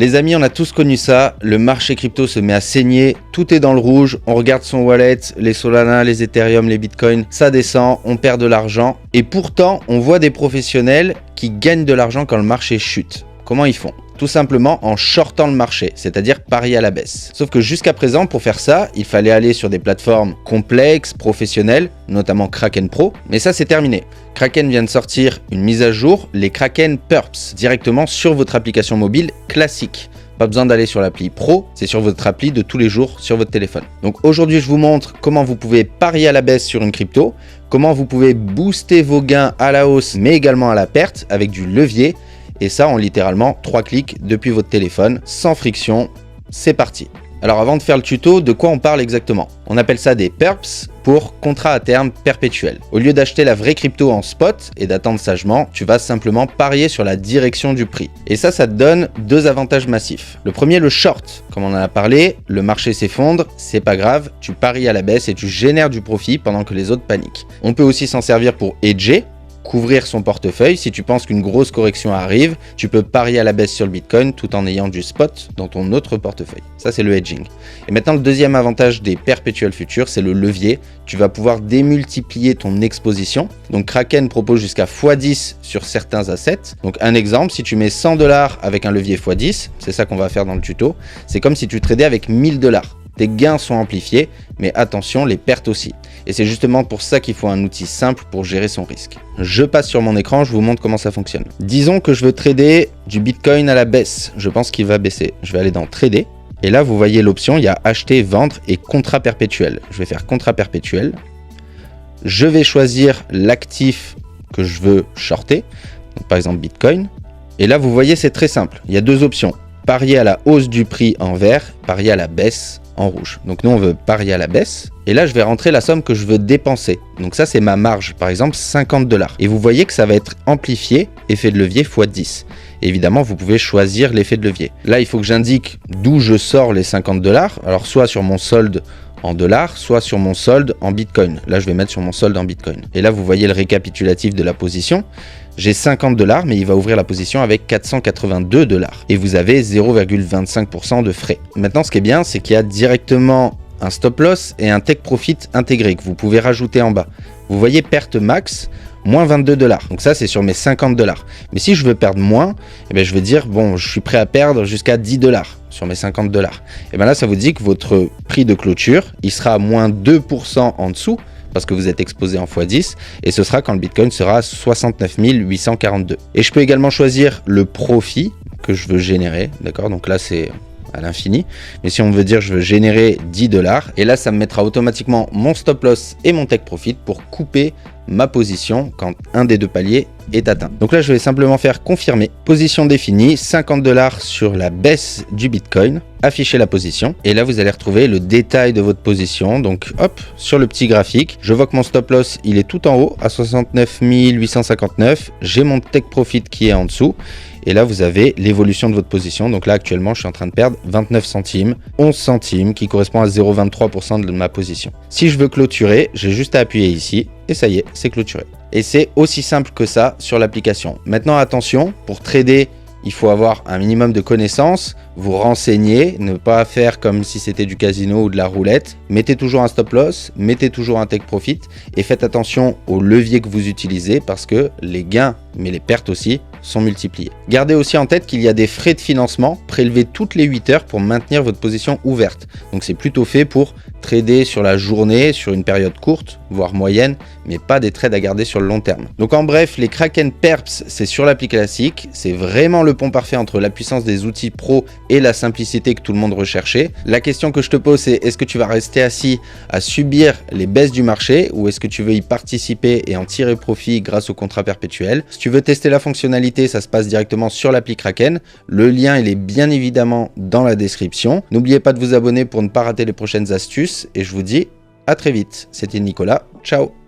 Les amis, on a tous connu ça, le marché crypto se met à saigner, tout est dans le rouge, on regarde son wallet, les Solana, les Ethereum, les Bitcoin, ça descend, on perd de l'argent et pourtant on voit des professionnels qui gagnent de l'argent quand le marché chute. Comment ils font ? Tout simplement en shortant le marché, c'est-à-dire parier à la baisse. Sauf que jusqu'à présent, pour faire ça, il fallait aller sur des plateformes complexes, professionnelles, notamment Kraken Pro, mais ça c'est terminé. Kraken vient de sortir une mise à jour, les Kraken Purps, directement sur votre application mobile classique. Pas besoin d'aller sur l'appli Pro, c'est sur votre appli de tous les jours sur votre téléphone. Donc aujourd'hui, je vous montre comment vous pouvez parier à la baisse sur une crypto, comment vous pouvez booster vos gains à la hausse, mais également à la perte avec du levier. Et ça en littéralement 3 clics depuis votre téléphone, sans friction, c'est parti. Alors avant de faire le tuto, de quoi on parle exactement? On appelle ça des perps pour contrat à terme perpétuel. Au lieu d'acheter la vraie crypto en spot et d'attendre sagement, tu vas simplement parier sur la direction du prix. Et ça te donne deux avantages massifs. Le premier, le short. Comme on en a parlé, le marché s'effondre, c'est pas grave, tu paries à la baisse et tu génères du profit pendant que les autres paniquent. On peut aussi s'en servir pour hedger, couvrir son portefeuille. Si tu penses qu'une grosse correction arrive, tu peux parier à la baisse sur le Bitcoin tout en ayant du spot dans ton autre portefeuille. Ça, c'est le hedging. Et maintenant, le deuxième avantage des perpétuels futurs, c'est le levier. Tu vas pouvoir démultiplier ton exposition. Donc, Kraken propose jusqu'à x10 sur certains assets. Donc, un exemple, si tu mets 100 $ avec un levier x10, c'est ça qu'on va faire dans le tuto, c'est comme si tu tradais avec 1000 $. Tes gains sont amplifiés, mais attention, les pertes aussi. Et c'est justement pour ça qu'il faut un outil simple pour gérer son risque. Je passe sur mon écran, je vous montre comment ça fonctionne. Disons que je veux trader du Bitcoin à la baisse. Je pense qu'il va baisser. Je vais aller dans Trader. Et là, vous voyez l'option, il y a acheter, vendre et contrat perpétuel. Je vais faire contrat perpétuel. Je vais choisir l'actif que je veux shorter. Donc, par exemple, Bitcoin. Et là, vous voyez, c'est très simple. Il y a deux options. Parier à la hausse du prix en vert, parier à la baisse en rouge. Donc nous, on veut parier à la baisse. Et là, je vais rentrer la somme que je veux dépenser. Donc ça, c'est ma marge. Par exemple, 50 $. Et vous voyez que ça va être amplifié, effet de levier x10. Et évidemment, vous pouvez choisir l'effet de levier. Là, il faut que j'indique d'où je sors les 50 $. Alors, soit sur mon solde en dollars, soit sur mon solde en Bitcoin. Là, je vais mettre sur mon solde en Bitcoin. Et là, vous voyez le récapitulatif de la position. J'ai 50 $, mais il va ouvrir la position avec 482 $. Et vous avez 0,25% de frais. Maintenant, ce qui est bien, c'est qu'il y a directement un stop loss et un take profit intégré que vous pouvez rajouter en bas. Vous voyez perte max, moins 22 $. Donc ça, c'est sur mes 50 $. Mais si je veux perdre moins, eh bien, je vais dire, bon, je suis prêt à perdre jusqu'à 10 $ sur mes 50 $. Et bien là, ça vous dit que votre prix de clôture, il sera à moins 2% en dessous, parce que vous êtes exposé en x10, et ce sera quand le Bitcoin sera à 69 842. Et je peux également choisir le profit que je veux générer, d'accord? Donc là, c'est à l'infini. Mais si on veut dire je veux générer 10 $, et là, ça me mettra automatiquement mon stop loss et mon take profit pour couper ma position quand un des deux paliers est atteint. Donc là, je vais simplement faire confirmer. Position définie, 50 $ sur la baisse du Bitcoin. Afficher la position. Et là, vous allez retrouver le détail de votre position. Donc, hop, sur le petit graphique, je vois que mon stop loss, il est tout en haut, à 69 859. J'ai mon take profit qui est en dessous. Et là, vous avez l'évolution de votre position. Donc là, actuellement, je suis en train de perdre 29 centimes, 11 centimes, qui correspond à 0,23% de ma position. Si je veux clôturer, j'ai juste à appuyer ici. Et ça y est, c'est clôturé. Et c'est aussi simple que ça sur l'application. Maintenant, attention, pour trader, il faut avoir un minimum de connaissances, vous renseigner, ne pas faire comme si c'était du casino ou de la roulette. Mettez toujours un stop loss, mettez toujours un take profit et faites attention aux leviers que vous utilisez parce que les gains, mais les pertes aussi, sont multipliés. Gardez aussi en tête qu'il y a des frais de financement prélevés toutes les 8 heures pour maintenir votre position ouverte. Donc c'est plutôt fait pour trader sur la journée, sur une période courte, voire moyenne, mais pas des trades à garder sur le long terme. Donc en bref, les Kraken Perps, c'est sur l'appli classique, c'est vraiment le pont parfait entre la puissance des outils pro et la simplicité que tout le monde recherchait. La question que je te pose, c'est est-ce que tu vas rester assis à subir les baisses du marché ou est-ce que tu veux y participer et en tirer profit grâce au contrat perpétuel? Si tu veux tester la fonctionnalité, ça se passe directement sur l'appli Kraken. Le lien, il est bien évidemment dans la description. N'oubliez pas de vous abonner pour ne pas rater les prochaines astuces et je vous dis à très vite. C'était Nicolas, ciao!